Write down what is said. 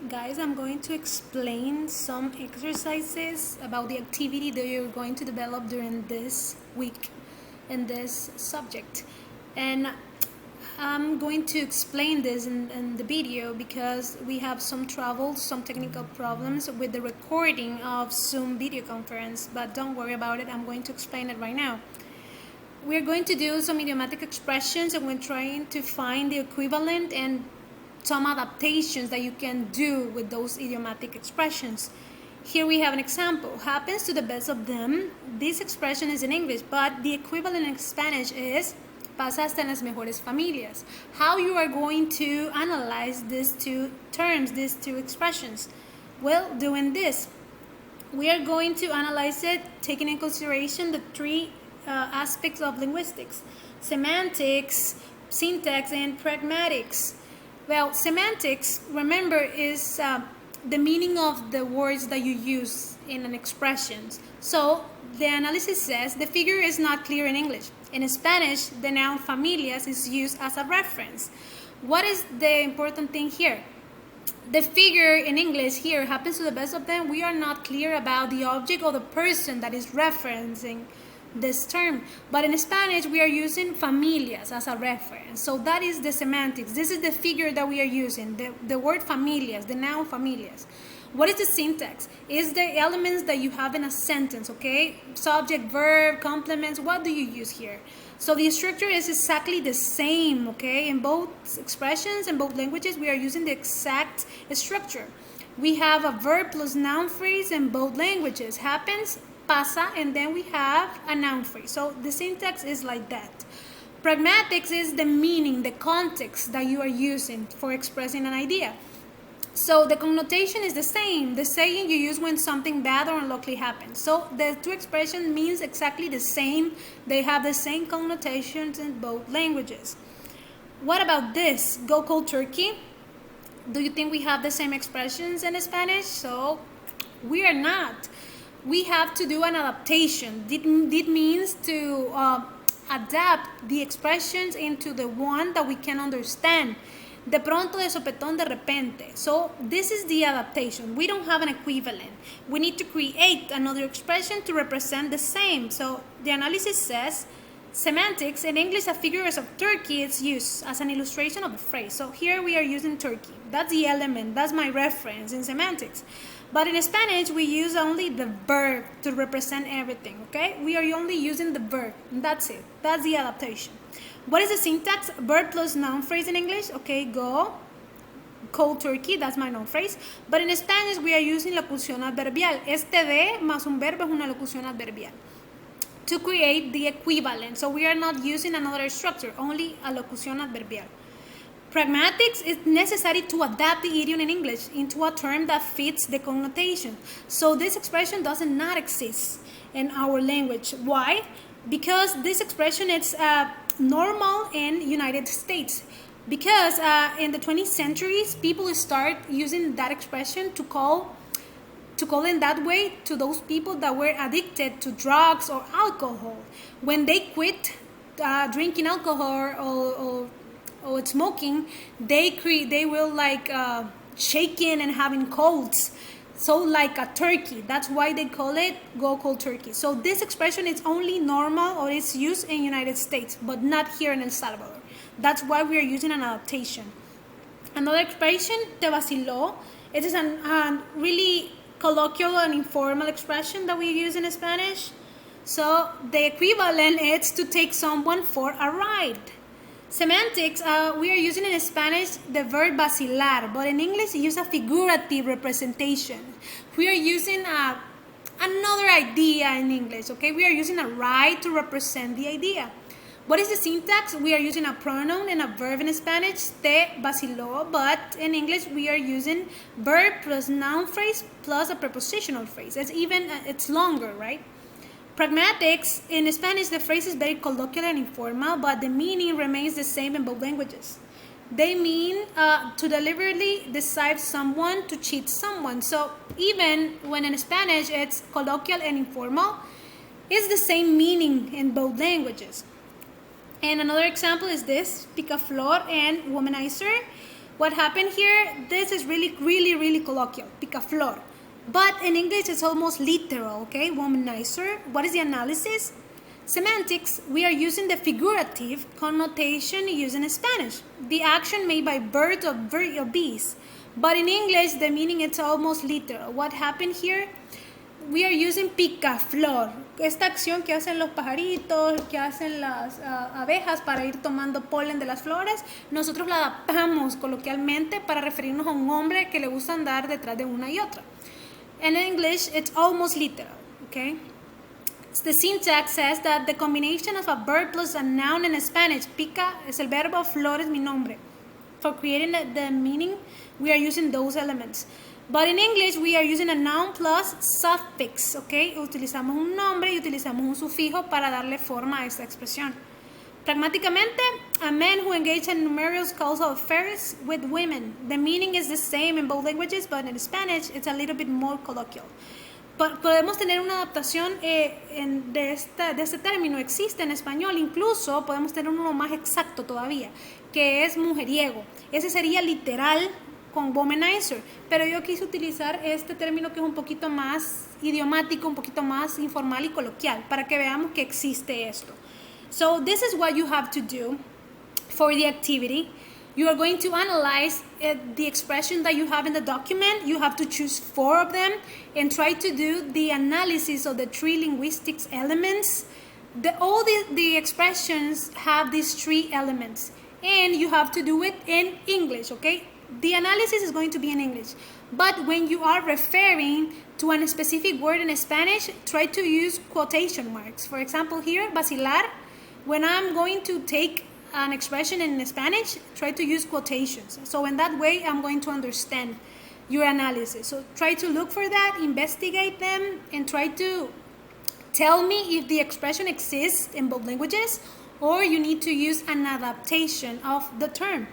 Guys, I'm going to explain some exercises about the activity that you're going to develop during this week in this subject. And I'm going to explain this in the video because we have some trouble, some technical problems with the recording of Zoom video conference, but don't worry about it, I'm going to explain it right now. We're going to do some idiomatic expressions and we're trying to find the equivalent and some adaptations that you can do with those idiomatic expressions. Here we have an example. Happens to the best of them. This expression is in English, but the equivalent in Spanish is pasa hasta en las mejores familias. How you are going to analyze these two terms, these two expressions? Well, doing this. We are going to analyze it taking in consideration the three aspects of linguistics: semantics, syntax, and pragmatics. Well, semantics, remember, is the meaning of the words that you use in an expression. So the analysis says the figure is not clear in English. In Spanish, the noun familias is used as a reference. What is the important thing here? The figure in English here happens to the best of them. We are not clear about the object or the person that is referencing this term, but in Spanish we are using familias as a reference. So that is the semantics. This is the figure that we are using, the word familias, the noun familias. What is the syntax? Is the elements that you have in a sentence, okay? Subject, verb, complements. What do you use here? So the structure is exactly the same, okay? In both expressions, in both languages, we are using the exact structure. We have a verb plus noun phrase in both languages. Happens, pasa, and then we have a noun phrase. So the syntax is like that. Pragmatics is the meaning, the context that you are using for expressing an idea. So the connotation is the same saying you use when something bad or unlucky happens. So the two expressions means exactly the same. They have the same connotations in both languages. What about this? Go cold turkey. Do you think we have the same expressions in Spanish? So we are not. We have to do an adaptation. It means to adapt the expressions into the one that we can understand. De pronto, de sopetón, de repente. So this is the adaptation. We don't have an equivalent. We need to create another expression to represent the same. So the analysis says semantics, in English a figure of turkey is used as an illustration of a phrase. So here we are using turkey. That's the element. That's my reference in semantics. But in Spanish, we use only the verb to represent everything, okay? We are only using the verb, and that's it. That's the adaptation. What is the syntax? Verb plus noun phrase in English, okay, go, cold turkey, that's my noun phrase. But in Spanish, we are using locución adverbial. Este de más un verbo es una locución adverbial to create the equivalent. So we are not using another structure, only a locución adverbial. Pragmatics is necessary to adapt the idiom in English into a term that fits the connotation. So this expression does not exist in our language. Why? Because this expression is normal in United States. Because in the 20th centuries, people start using that expression to call in that way to those people that were addicted to drugs or alcohol. When they quit drinking alcohol or smoking, they will like shaking and having colds. So like a turkey. That's why they call it go cold turkey. So this expression is only normal or it's used in United States, but not here in El Salvador. That's why we are using an adaptation. Another expression, te vaciló. It is a really colloquial and informal expression that we use in Spanish. So the equivalent is to take someone for a ride. Semantics, we are using in Spanish the verb vacilar, but in English we use a figurative representation. We are using another idea in English, okay? We are using a ride to represent the idea. What is the syntax? We are using a pronoun and a verb in Spanish, te vaciló, but in English we are using verb plus noun phrase plus a prepositional phrase. It's longer, right? Pragmatics, in Spanish, the phrase is very colloquial and informal, but the meaning remains the same in both languages. They mean to deliberately deceive someone, to cheat someone. So even when in Spanish it's colloquial and informal, it's the same meaning in both languages. And another example is this, picaflor and womanizer. What happened here, this is really colloquial, picaflor. But in English, it's almost literal, okay? Womanizer. What is the analysis? Semantics, we are using the figurative connotation used in Spanish. The action made by birds or bees. But in English, the meaning is almost literal. What happened here? We are using picaflor. Esta acción que hacen los pajaritos, que hacen las abejas para ir tomando polen de las flores, nosotros la adaptamos coloquialmente para referirnos a un hombre que le gusta andar detrás de una y otra. In English, it's almost literal, okay? The syntax says that the combination of a verb plus a noun in Spanish, pica es el verbo, flor es mi nombre. For creating the meaning, we are using those elements. But in English, we are using a noun plus suffix, okay? Utilizamos un nombre y utilizamos un sufijo para darle forma a esta expresión. Pragmáticamente, a man who engages in numerous causal affairs with women. The meaning is the same in both languages, but in Spanish, it's a little bit more colloquial. Podemos tener una adaptación de este término, existe en español, incluso podemos tener uno más exacto todavía, que es mujeriego. Ese sería literal con womanizer, pero yo quise utilizar este término que es un poquito más idiomático, un poquito más informal y coloquial, para que veamos que existe esto. So this is what you have to do for the activity. You are going to analyze the expression that you have in the document. You have to choose 4 of them and try to do the analysis of the 3 linguistics elements. All the expressions have these 3 elements, and you have to do it in English, okay? The analysis is going to be in English, but when you are referring to a specific word in Spanish, try to use quotation marks. For example, here, vacilar, when I'm going to take an expression in Spanish, try to use quotations. So in that way, I'm going to understand your analysis. So try to look for that, investigate them, and try to tell me if the expression exists in both languages or you need to use an adaptation of the term.